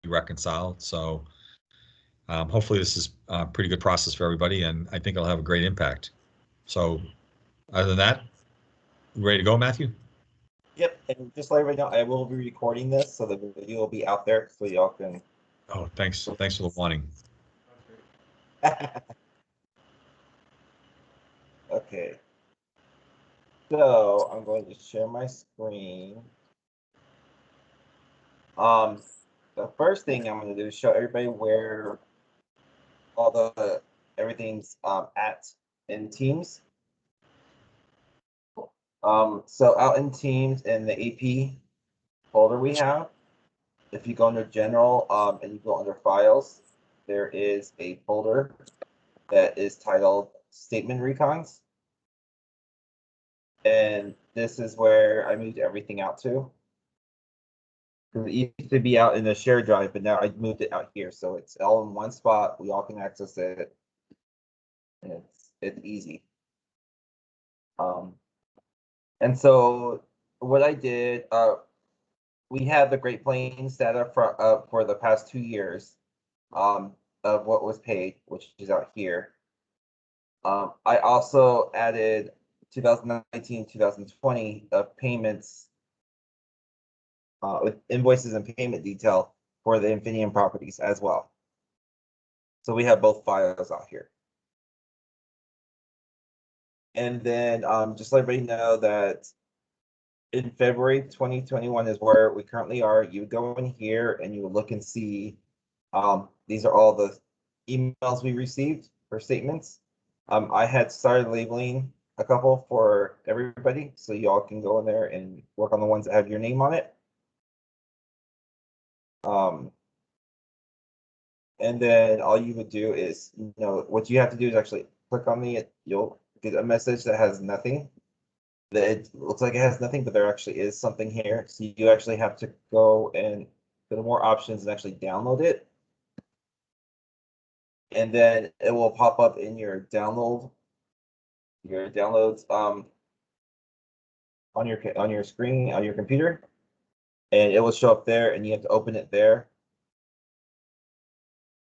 reconciled. So hopefully this is a pretty good process for everybody, and I think it'll have a great impact. So other than that, ready to go, Matthew? Yep, and just let everybody know, I will be recording this, so the video will be out there, so y'all can. Oh, thanks. Thanks for the warning. Okay. So I'm going to share my screen. The first thing I'm going to do is show everybody where all the everything's at in Teams. So out in Teams in the AP folder we have, if you go under General and you go under Files, there is a folder that is titled Statement Recons. And this is where I moved everything out to. It used to be out in the shared drive, but now I moved it out here. So it's all in one spot. We all can access it. And it's easy. And so what I did, we had the Great Plains data for the past 2 years of what was paid, which is out here. I also added 2019, 2020 of payments with invoices and payment detail for the Infinium properties as well. So we have both files out here. And then just let everybody know that in February 2021 is where we currently are. You would go in here and you would look and see these are all the emails we received for statements. I had started labeling a couple for everybody, so y'all can go in there and work on the ones that have your name on it. And then all you would do is, what you have to do is actually click on you'll get a message that has nothing. That it looks like it has nothing, but there actually is something here. So you actually have to go and go to more options and actually download it. And then it will pop up in your downloads on your screen on your computer, and it will show up there, and you have to open it there.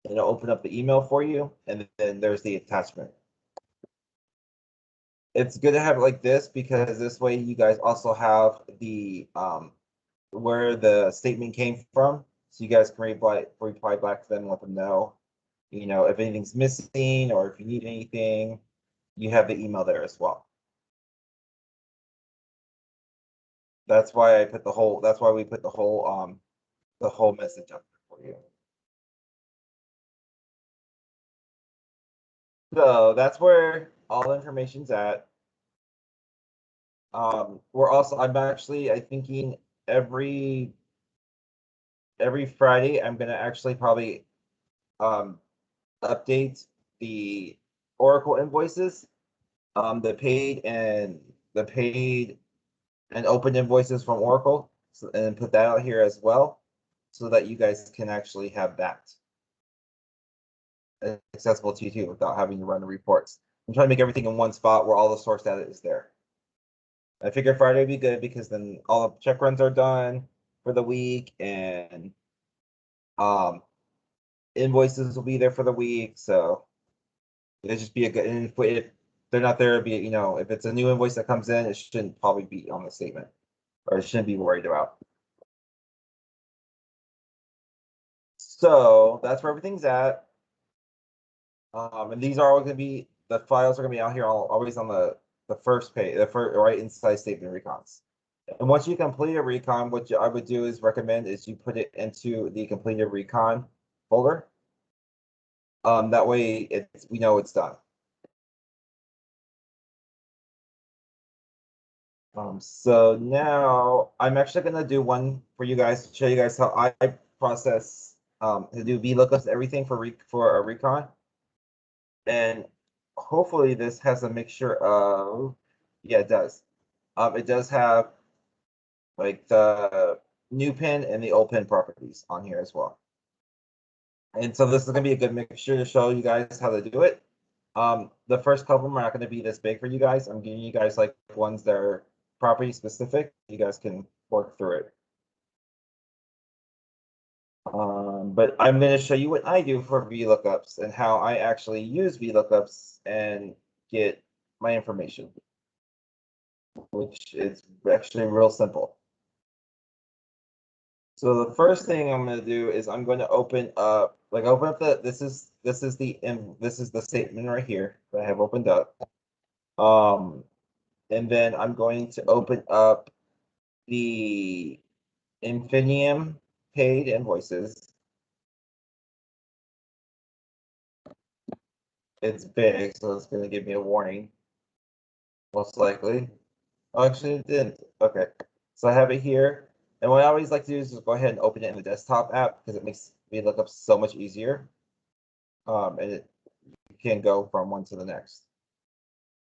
And it'll open up the email for you, and then there's the attachment. It's good to have it like this because this way you guys also have the where the statement came from, so you guys can reply back to them and let them know, if anything's missing or if you need anything, you have the email there as well. That's why we put the whole message up there for you. So that's where all the information's at. I'm thinking every Friday I'm gonna actually probably update the Oracle invoices, the paid and open invoices from Oracle, and put that out here as well, so that you guys can actually have that accessible to you too without having to run the reports. I'm trying to make everything in one spot where all the source data is there. I figure Friday would be good because then all the check runs are done for the week, and invoices will be there for the week. So it'll just be a good. And if they're not there, it'll be, if it's a new invoice that comes in, it shouldn't probably be on the statement, or it shouldn't be worried about. So that's where everything's at. And these are all going to be, the files are going to be out here always on the first page, right inside statement recons. And once you complete a recon, what I would do is recommend is you put it into the completed recon folder. That way we know it's done. So now I'm actually going to do one for you guys to show you guys how I process to do VLOOKUPs, everything for a recon. And hopefully this has a mixture of, yeah, it does. It does have like the new pin and the old pin properties on here as well. And so this is going to be a good mixture to show you guys how to do it. The first couple are not going to be this big for you guys. I'm giving you guys like ones that are property specific. You guys can work through it. But I'm going to show you what I do for VLOOKUPs and how I actually use VLOOKUPs and get my information, which is actually real simple. So the first thing I'm going to do is I'm going to open up this is the statement right here that I have opened up. And then I'm going to open up the Infinium paid invoices. It's big, so it's going to give me a warning, most likely. Oh, actually, it didn't. Okay, so I have it here. And what I always like to do is just go ahead and open it in the desktop app because it makes VLOOKUP so much easier. And it can go from one to the next.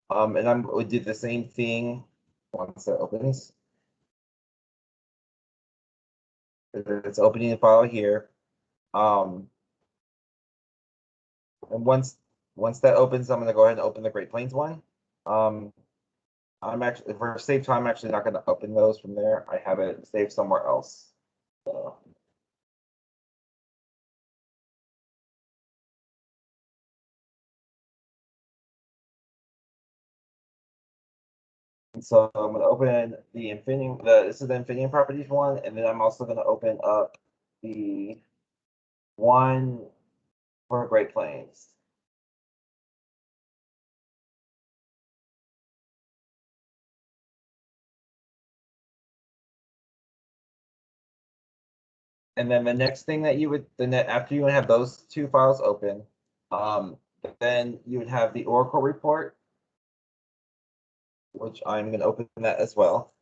And I'm going to do the same thing once it opens. It's opening the file here. And once that opens, I'm going to go ahead and open the Great Plains one. I'm actually, for save time, I'm actually not going to open those from there. I have it saved somewhere else. So I'm going to open the Infinium. This is the Infinium properties one, and then I'm also going to open up the one for Great Plains. And then the next thing that you would, after you would have those two files open, then you would have the Oracle report, which I'm going to open that as well.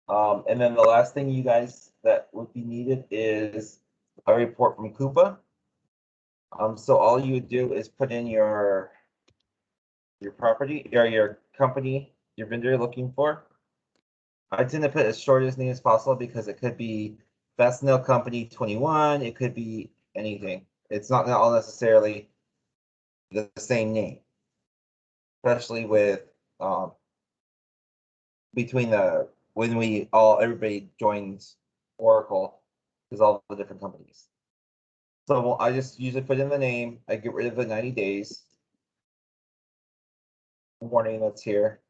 And then the last thing you guys that would be needed is a report from Coupa. So all you would do is put in your property or your company, your vendor you're looking for. I tend to put as short as name as possible because it could be Fastenal Company 21. It could be anything. It's not all necessarily the same name, especially with between the when everybody joins Oracle, because all the different companies. So I just usually put in the name. I get rid of the 90 days warning that's here.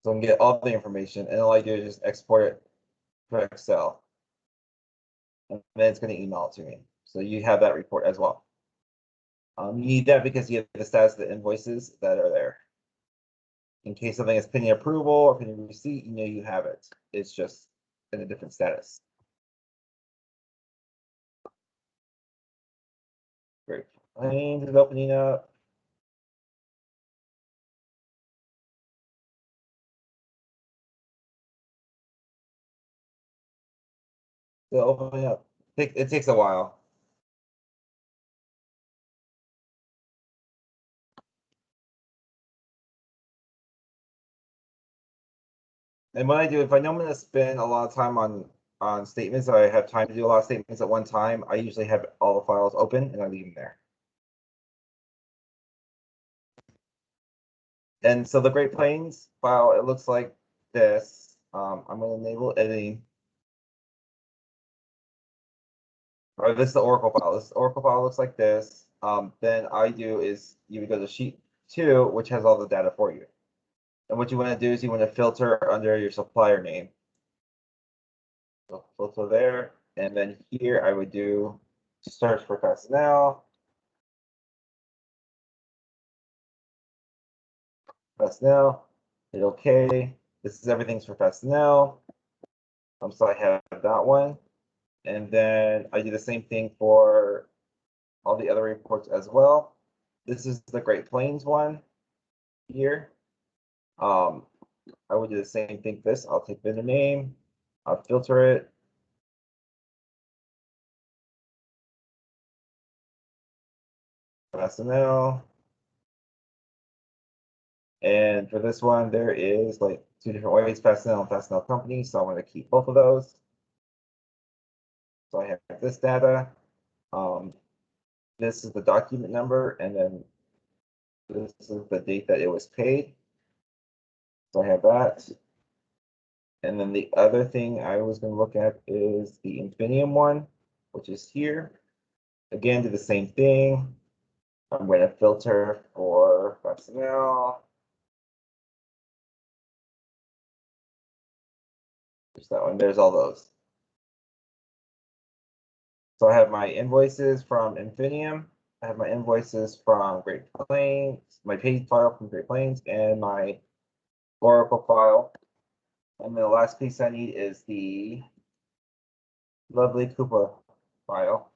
So I can get all the information, and all I do is just export it to Excel. And then it's going to email it to me. So you have that report as well. You need that because you have the status of the invoices that are there. In case something is pending approval or pending receipt, you know you have it. It's just in a different status. Great. Plains is opening up. Still opening up. It takes a while. And what I do, if I know I'm going to spend a lot of time on statements, or I have time to do a lot of statements at one time, I usually have all the files open and I leave them there. And so the Great Plains file, it looks like this. I'm going to enable editing. Or this is the Oracle file. This Oracle file looks like this. Then I do is you would go to sheet 2, which has all the data for you. And what you want to do is you want to filter under your supplier name. So filter there, and then here I would do search for Fastenal. Hit OK. This is everything's for Fastenal. So I have that one. And then I do the same thing for all the other reports as well. This is the Great Plains one here. I would do the same thing. I'll take vendor name, I'll filter it. Fastenal. And for this one, there is like two different ways, Fastenal and Fastenal Company. So I want to keep both of those. So I have this data. This is the document number, and then this is the date that it was paid. So I have that. And then the other thing I was going to look at is the Infinium one, which is here. again, do the same thing. I'm going to filter for personnel. There's that one. There's all those. So I have my invoices from Infinium. I have my invoices from Great Plains, my paid file from Great Plains, and my Oracle file. And the last piece I need is the lovely Coupa file,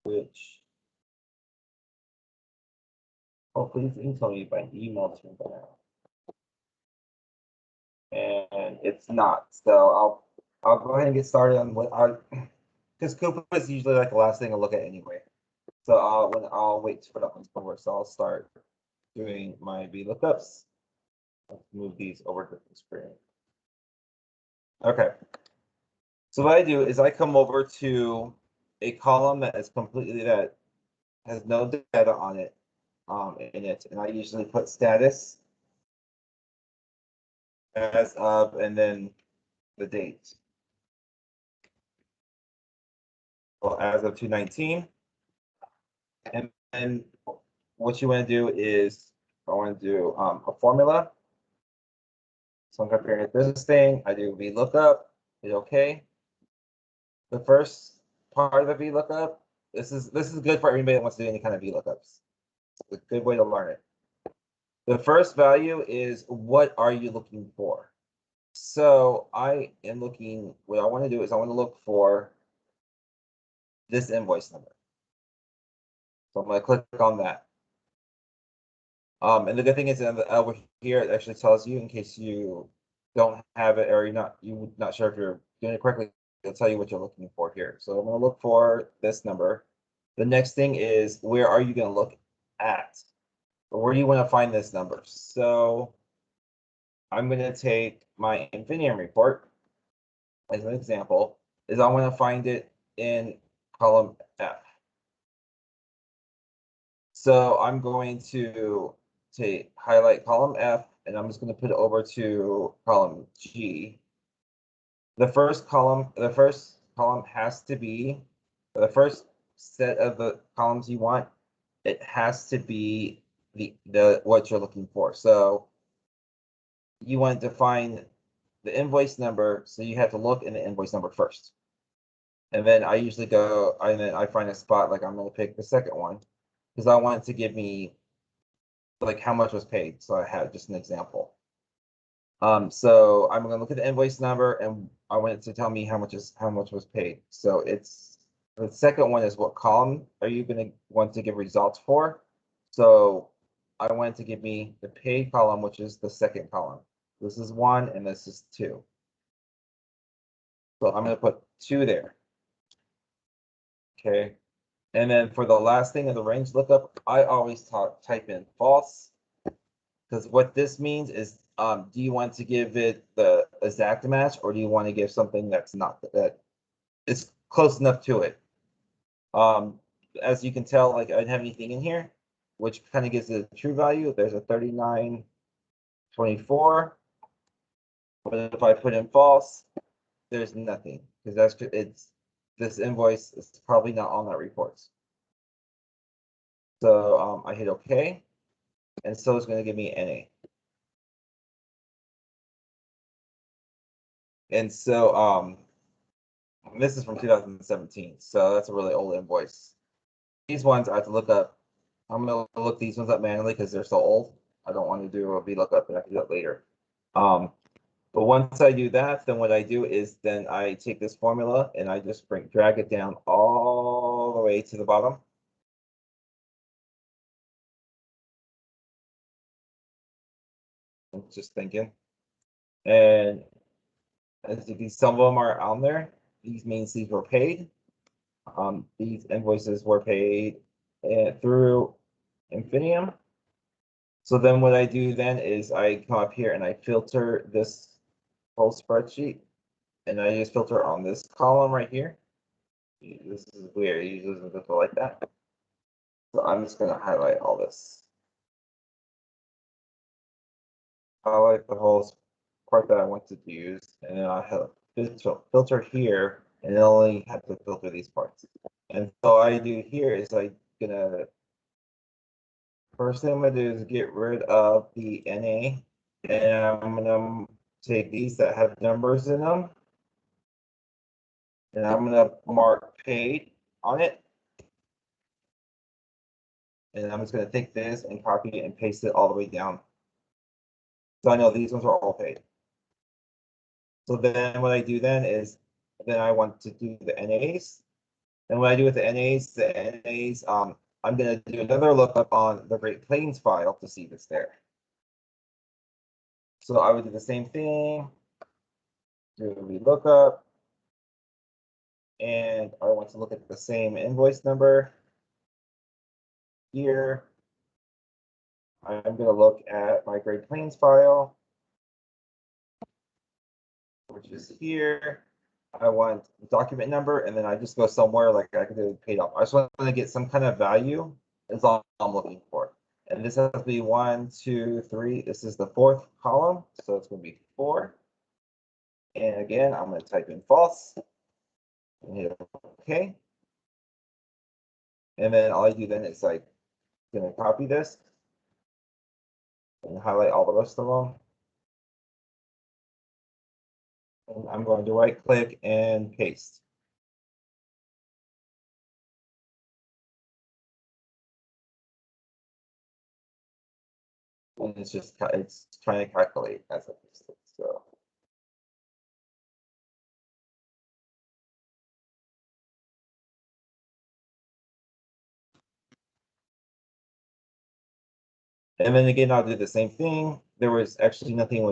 which hopefully you can tell me by email to me by now. And it's not. So I'll go ahead and get started on what I, because Coupa is usually like the last thing I look at anyway. So I'll wait for that one to work. So I'll start doing my VLOOKUPs. Let's move these over to the screen. Okay. So what I do is I come over to a column that is completely that has no data on it in it, and I usually put status as of and then the date. Well, as of 2/19. And then what you want to do is I want to do a formula. So I'm comparing it to this thing. I do VLOOKUP, hit OK. The first part of the VLOOKUP, this is good for everybody that wants to do any kind of VLOOKUPs. It's a good way to learn it. The first value is what are you looking for? So I am looking, what I want to do is I want to look for this invoice number. So I'm going to click on that. And the good thing is over here, it actually tells you in case you don't have it or you're not sure if you're doing it correctly, it'll tell you what you're looking for here. So I'm going to look for this number. The next thing is where are you going to look at? Or where do you want to find this number? So I'm going to take my Infinium report as an example, is I want to find it in column F. So I'm going to highlight column F, and I'm just going to put it over to column G. The first column has to be the first set of the columns you want. It has to be the what you're looking for. So you want to find the invoice number, so you have to look in the invoice number first. And then I usually go, and then I find a spot, like I'm going to pick the second one, because I want it to give me like how much was paid. So I had just an example. So I'm going to look at the invoice number, and I want it to tell me how much was paid. So it's the second one is what column are you going to want to give results for? So I want it to give me the paid column, which is the second column. This is 1 and this is 2. So I'm going to put 2 there. Okay. And then for the last thing in the range lookup, I always type in false, because what this means is, do you want to give it the exact match, or do you want to give something that's not that it's close enough to it? As you can tell, like I didn't have anything in here, which kind of gives it a true value. There's a 39.24. But if I put in false, there's nothing, because this invoice is probably not on that report. So I hit OK, and so it's going to give me NA. And so this is from 2017, so that's a really old invoice. These ones I have to look up. I'm going to look these ones up manually because they're so old. I don't want to do a VLOOKUP, and I can do that later. But once I do that, then what I do is then I take this formula and I just drag it down all the way to the bottom. I'm just thinking. And as you can see, some of them are on there. These means these were paid. These invoices were paid through Infinium. So then what I do then is I come up here and I filter this whole spreadsheet, and I just filter on this column right here. This is weird. It usually doesn't filter like that. So I'm just going to highlight all this. Highlight the whole part that I want to use, and then I have filter here, and I only have to filter these parts. And so all I do here is first thing I'm gonna do is get rid of the NA, and I'm gonna take these that have numbers in them, and I'm gonna mark paid on it. And I'm just gonna take this and copy it and paste it all the way down. So I know these ones are all paid. So then what I do then is, then I want to do the NAs. And what I do with the NAs, I'm gonna do another lookup on the Great Plains file to see if it's there. So I would do the same thing, do a VLOOKUP, and I want to look at the same invoice number here. I'm going to look at my Great Plains file, which is here. I want the document number, and then I just go somewhere like I could do paid off. I just want to get some kind of value. Is all I'm looking for. And this has to be 1, 2, 3. This is the fourth column, so it's going to be 4. And again, I'm going to type in false and hit OK. And then all I do then is like going to copy this and highlight all the rest of them. And I'm going to right click and paste. And it's trying to calculate as I paste it. So and then again, I'll do the same thing. There's nothing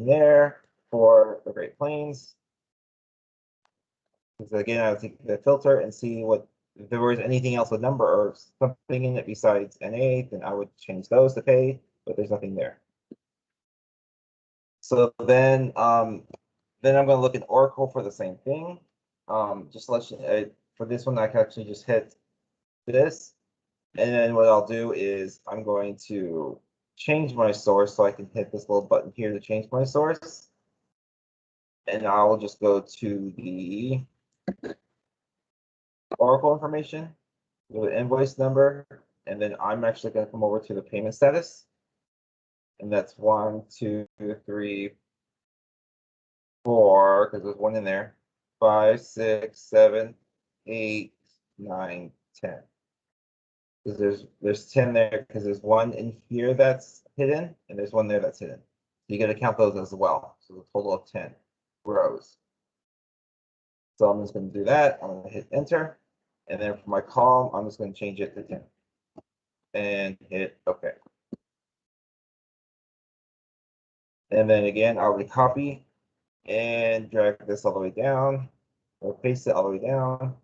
there for the Great Plains. Because again, I'll take the filter and see what if there was anything else with number or something in it besides NA, then I would change those to pay, but there's nothing there. So then I'm going to look in Oracle for the same thing. Just to let you, for this one, I can actually just hit this. And then what I'll do is I'm going to change my source, so I can hit this little button here to change my source. And I'll just go to the Oracle information, go to invoice number, and then I'm actually going to come over to the payment status. And that's 1, 2, 3, 4, because there's one in there. 5, 6, 7, 8, 9, 10. Because there's 10 there, because there's one in here that's hidden, and there's one there that's hidden. So you got to count those as well. So the total of 10 rows. So I'm just going to do that. I'm going to hit enter. And then for my column, I'm just going to change it to 10. And hit OK. And then again, I'll recopy and drag this all the way down, or paste it all the way down.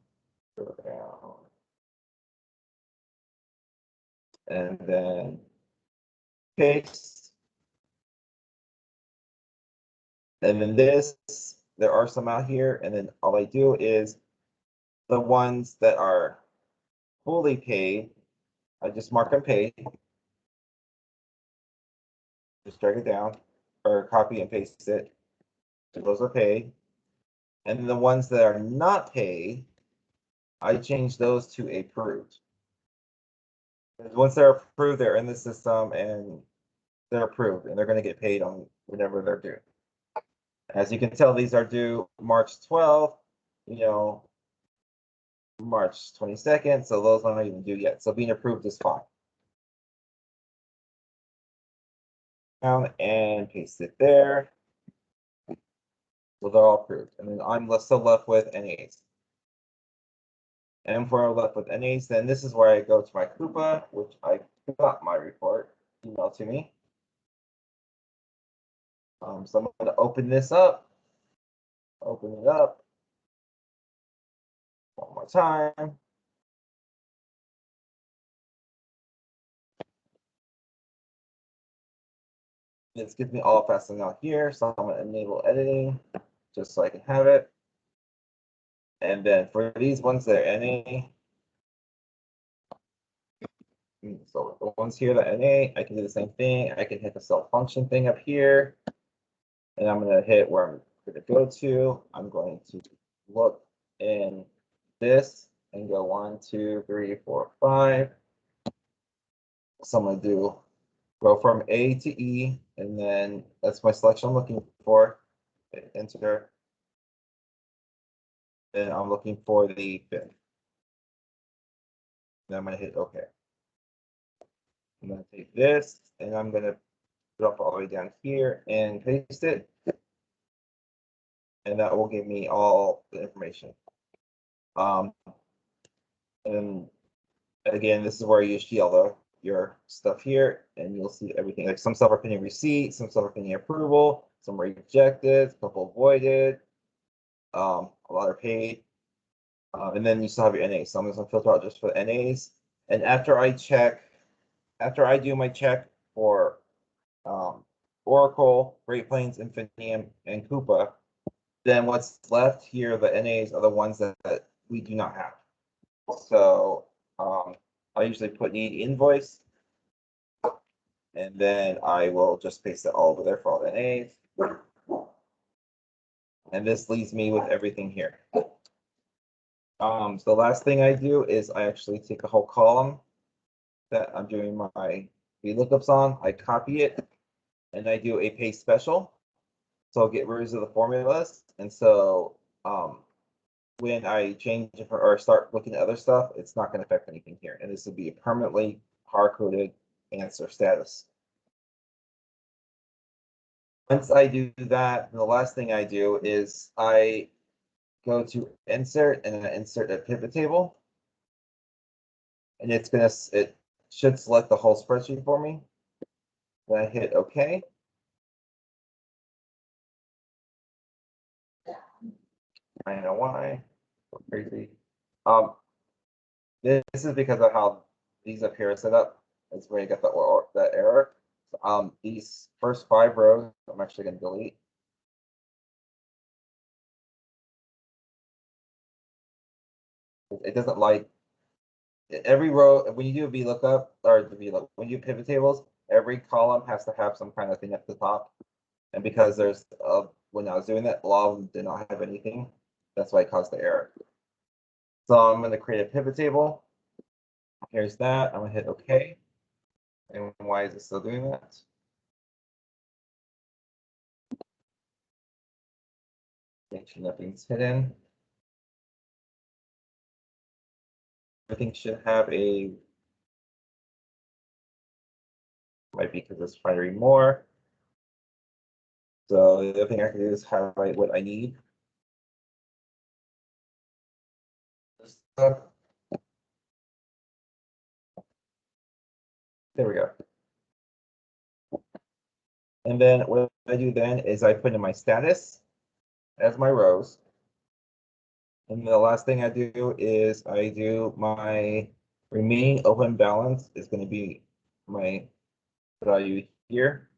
And then paste. And then there are some out here. And then all I do is the ones that are fully paid, I just mark them paid. Just drag it down or copy and paste it. So those are paid. And the ones that are not paid, I change those to approved. Once they're approved, they're in the system and they're approved and they're going to get paid on whenever they're due. As you can tell, these are due March 12th, March 22nd, so those aren't even due yet. So being approved is fine. And paste it there. So they're all approved. And then I'm still left with NAs. And for left with NAs, then this is where I go to my Coupa, which I got my report emailed to me. So I'm going to open this up. Open it up one more time. This gives me all fastened out here, so I'm going to enable editing just so I can have it. And then for these ones that are NA, so the ones here that are NA, I can do the same thing. I can hit the self function thing up here, and I'm going to hit where I'm going to go to. I'm going to look in this and go 1, 2, 3, 4, 5. So I'm going to do go from A to E, and then that's my selection I'm looking for. Enter. Then I'm looking for the fifth. Then I'm going to hit OK. I'm going to take this and I'm going to drop all the way down here and paste it. And that will give me all the information. And again, this is where you shield your stuff here, and you'll see everything. Like some stuff are pending receipt, some stuff are pending approval, some rejected, a couple avoided, a lot are paid. And then you still have your NAs. So I'm going to filter out just for the NAs. And after I do my check for Oracle, Great Plains, Infinium, and Coupa, then what's left here, the NAs, are the ones that we do not have. So I usually put need invoice, and then I will just paste it all over there for all the NAs. And this leaves me with everything here. So the last thing I do is I actually take a whole column that I'm doing my VLOOKUPs on, I copy it, and I do a paste special. So I'll get rid of the formulas. And so when I change or start looking at other stuff, it's not going to affect anything here. And this will be a permanently hard-coded answer status. Once I do that, the last thing I do is I go to insert and I insert a pivot table. And it should select the whole spreadsheet for me. Then I hit OK. I don't know why. Crazy. This is because of how these up here are set up. That's where you get the error. These first 5 rows, I'm actually going to delete. It doesn't like every row. When you do a VLOOKUP or the VLOOKUP, when you do pivot tables, every column has to have some kind of thing at the top. And because there's when I was doing that, a lot of them did not have anything. That's why it caused the error. So I'm going to create a pivot table. Here's that. I'm going to hit OK. And why is it still doing that? Make sure nothing's hidden. Everything should have a, might be because it's trying to read more. So the other thing I can do is highlight what I need. There we go. And then what I do then is I put in my status as my rows. And the last thing I do is I do my remaining open balance is going to be my value here.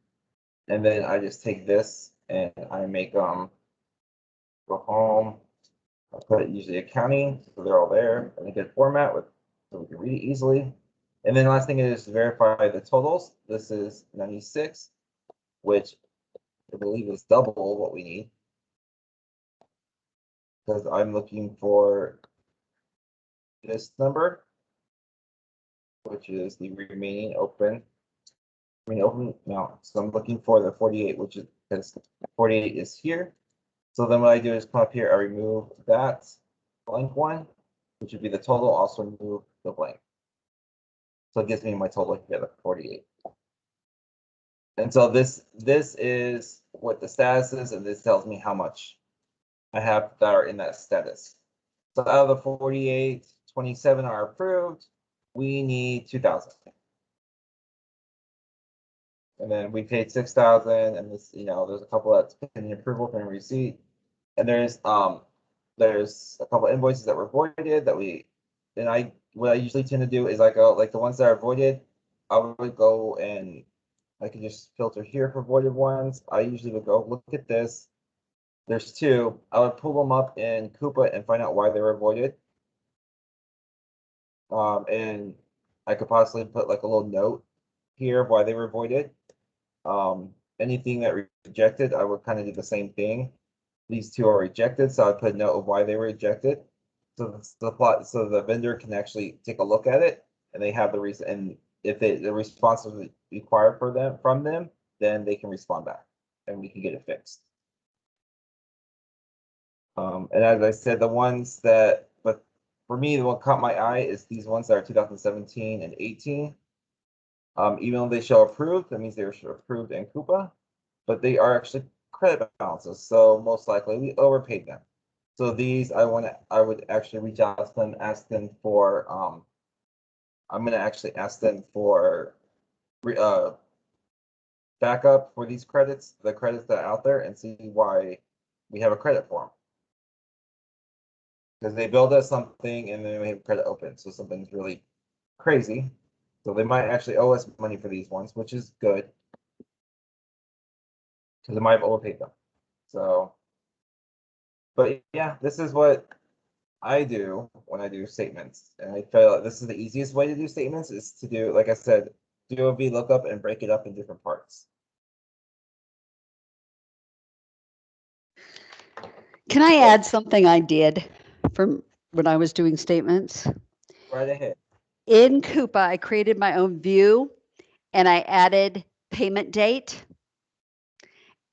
And then I just take this and I make go home. I put it usually accounting, so they're all there in a good format with so we can read it easily. And then the last thing is to verify the totals. This is 96, which I believe is double what we need. Because I'm looking for this number, which is the remaining open. No, so I'm looking for the 48, which is because 48 is here. So then what I do is come up here, I remove that blank one, which would be the total, also remove the blank. So it gives me my total here, the 48. And so this is what the status is, and this tells me how much I have that are in that status. So out of the 48, 27 are approved. We need 2,000. And then we paid 6,000, and this, there's a couple that's pending approval, pending receipt, and there's a couple invoices that were voided that what I usually tend to do is I go like the ones that are voided, I would go and I can just filter here for voided ones. I usually would go look at this. There's 2. I would pull them up in Coupa and find out why they were voided. And I could possibly put like a little note here of why they were voided. Anything that rejected, I would kind of do the same thing. These 2 are rejected, so I put a note of why they were rejected. so the vendor can actually take a look at it, and they have the reason, and if the response is required from them, then they can respond back, and we can get it fixed. And as I said, the ones that, but for me, the one caught my eye is these ones that are 2017 and 18. Even though they show approved, that means they were approved in Coupa, but they are actually credit balances. So most likely we overpaid them. So these I would actually reach out to them, ask them for I'm gonna actually ask them for backup for these credits, the credits that are out there, and see why we have a credit for them. Because they build us something and then we have credit open, so something's really crazy. So they might actually owe us money for these ones, which is good. Because they might have overpaid them. So, but yeah, this is what I do when I do statements. And I feel like this is the easiest way to do statements is to do, like I said, do a VLOOKUP and break it up in different parts. Can I add something I did from when I was doing statements? Right ahead. In Coupa, I created my own view and I added payment date.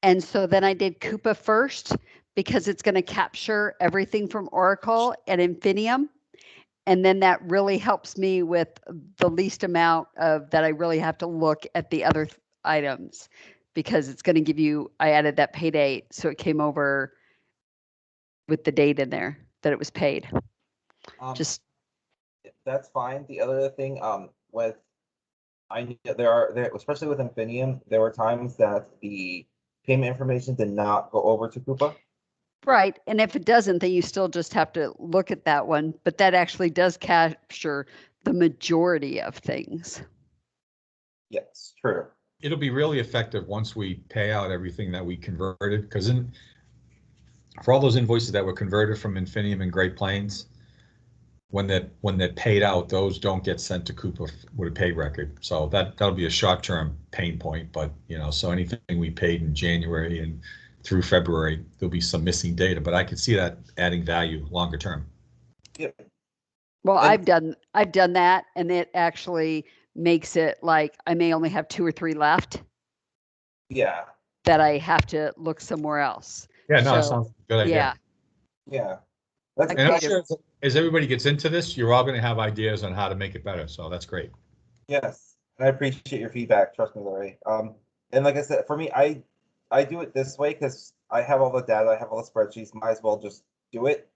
And so then I did Coupa first because it's going to capture everything from Oracle and Infinium. And then that really helps me with the least amount of that I really have to look at the other items because it's going to give you, I added that pay date. So it came over with the date in there that it was paid. Just That's fine. The other thing, with there especially with Infinium, there were times that the payment information did not go over to Coupa. right. And if it doesn't, then you still just have to look at that one. But that actually does capture the majority of things. Yes, true. It'll be really effective once we pay out everything that we converted, because for all those invoices that were converted from Infinium and Great Plains, when they're paid out, those don't get sent to Coupa with a pay record. So that'll be a short-term pain point. But so anything we paid in January and through February, there'll be some missing data. But I could see that adding value longer term. Yep. Well, I've done that, and it actually makes it like I may only have 2 or 3 left. Yeah. That I have to look somewhere else. Yeah, no, that sounds like a good idea. Yeah. And I'm sure as everybody gets into this, you're all going to have ideas on how to make it better. So that's great. Yes, and I appreciate your feedback. Trust me, Larry. And like I said, for me, I do it this way because I have all the data, I have all the spreadsheets. Might as well just do it.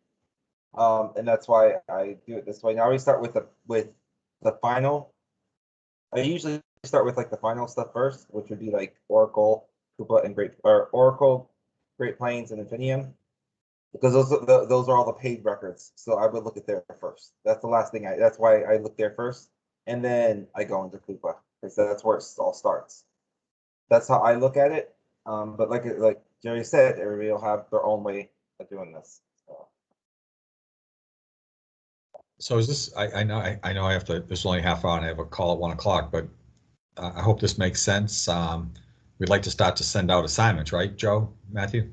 And that's why I do it this way. Now we start with the final. I usually start with like the final stuff first, which would be like Oracle, Coupa, and Oracle, Great Plains, and Infinium. Because those are all the paid records, so I would look at there first. That's the last thing that's why I look there first, and then I go into Coupa because that's where it all starts. That's how I look at it. But like Jerry said, everybody will have their own way of doing this. So is this? I know I have to. This is only half hour, and I have a call at 1 o'clock. But I hope this makes sense. We'd like to start to send out assignments, right, Joe, Matthew?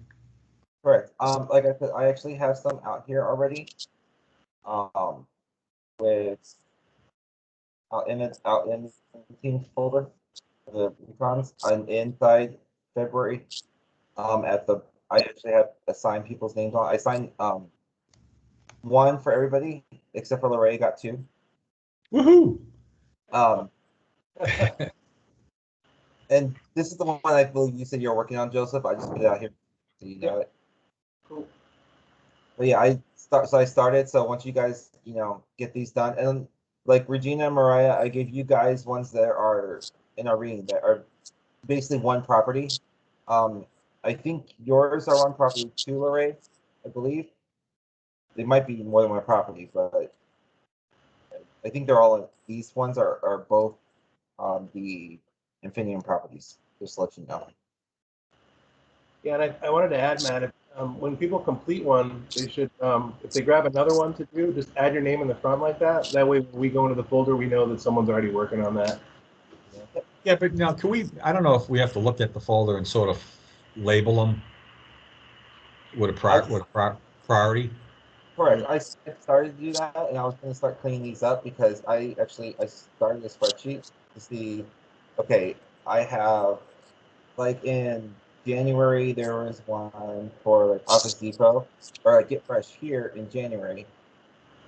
Correct. Like I said, I actually have some out here already. With out in the Teams folder, the econs. I'm inside February. I actually have assigned people's names on. I signed one for everybody except for Lorraine. Got 2. Woohoo! And this is the one I believe you said you're working on, Joseph. I just put it out here so you know it. Cool. But yeah, I started. So once you guys, get these done, and like Regina and Mariah, I gave you guys ones that are in our reading that are basically one property. I think yours are one property too, Lorraine, I believe. They might be more than one property, but I think they're all these ones are both the Infinium properties. Just to let you know. Yeah, and I wanted to add, Matt, if, when people complete one, they should, if they grab another one to do, just add your name in the front like that. That way, when we go into the folder, we know that someone's already working on that. Yeah, but now can we? I don't know if we have to look at the folder and sort of label them with a priority. Correct. I started to do that, and I was going to start cleaning these up because I started a spreadsheet to see. Okay, I have like in January there was one for like Office Depot or like Get Fresh here in January,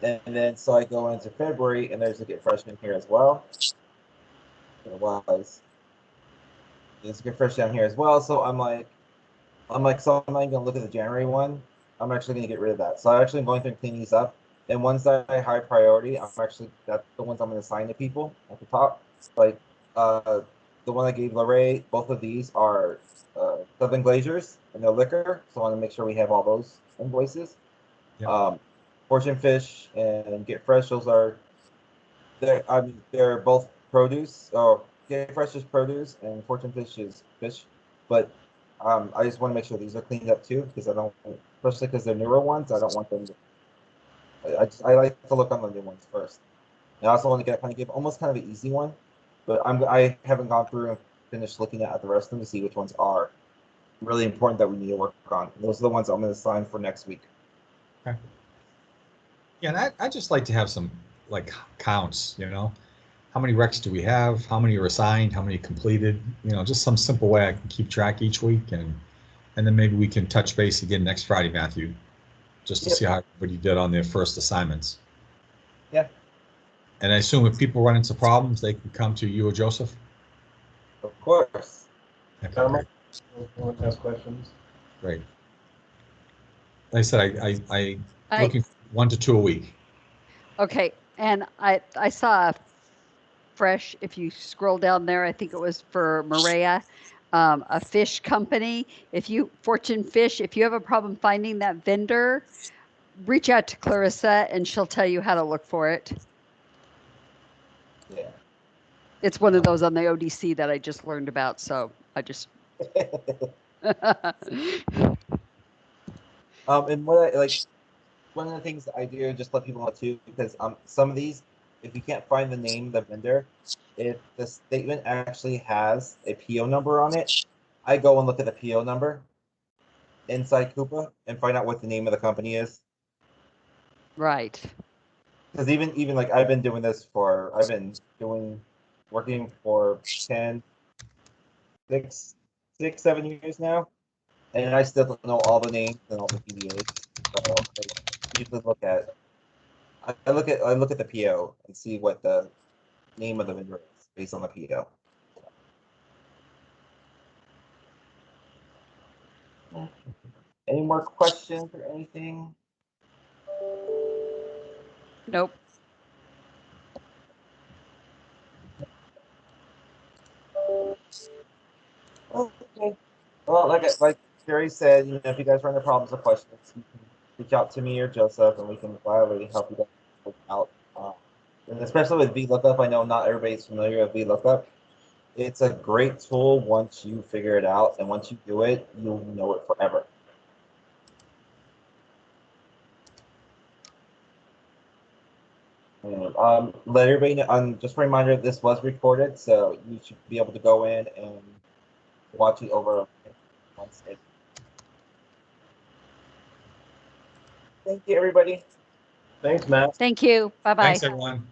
and then so I go into February and there's a Get Fresh in here as well. There was. There's a Get Fresh down here as well. So I'm like, so I'm not even gonna look at the January one. I'm actually gonna get rid of that. So I'm actually going through and cleaning these up. And ones that I high priority, that's the ones I'm gonna assign to people at the top. Like the one I gave Lorraine, both of these are Southern Glaziers and they're liquor. So I want to make sure we have all those invoices. Yep. Fortune Fish and Get Fresh, those are they're both produce. Or Get Fresh is produce and Fortune Fish is fish. But I just want to make sure these are cleaned up too, because I don't, especially because they're newer ones, I don't want them to, I like to look on the new ones first. And I also want to give almost kind of an easy one, but I haven't gone through and finished looking at the rest of them to see which ones are really important that we need to work on. And those are the ones I'm going to assign for next week. Okay. Yeah, and I just like to have some like counts, you know, how many recs do we have? How many are assigned? How many completed? You know, just some simple way I can keep track each week, and then maybe we can touch base again next Friday, Matthew, just to see how everybody did on their first assignments. Yeah. And I assume if people run into problems, they can come to you or Joseph. Of course. Okay, great. Ask questions. Great. Like I said, I looking for 1 to 2 a week. Okay, and I saw a fresh, if you scroll down there, I think it was for Maria, a fish company. Fortune Fish, if you have a problem finding that vendor, reach out to Clarissa and she'll tell you how to look for it. Yeah. It's one of those on the ODC that I just learned about, so I just. And what I like, one of the things that I do just let people know too, because some of these, if you can't find the name of the vendor, if the statement actually has a PO number on it, I go and look at the PO number inside Coupa and find out what the name of the company is. Right. Because even like I've been working for 10, 6, 7 years now, and I still don't know all the names and all the PDAs. So I usually look at the PO and see what the name of the vendor is based on the PO. Any more questions or anything? Nope. Okay. Well, like Jerry said, if you guys run into problems or questions, you can reach out to me or Joseph, and we can gladly help you guys out. And especially with Vlookup, I know not everybody's familiar with Vlookup. It's a great tool once you figure it out, and once you do it, you'll know it forever. And, let everybody know, just a reminder, this was recorded, so you should be able to go in and watch it over once it. Thank you, everybody. Thanks, Matt. Thank you. Bye-bye. Thanks, everyone.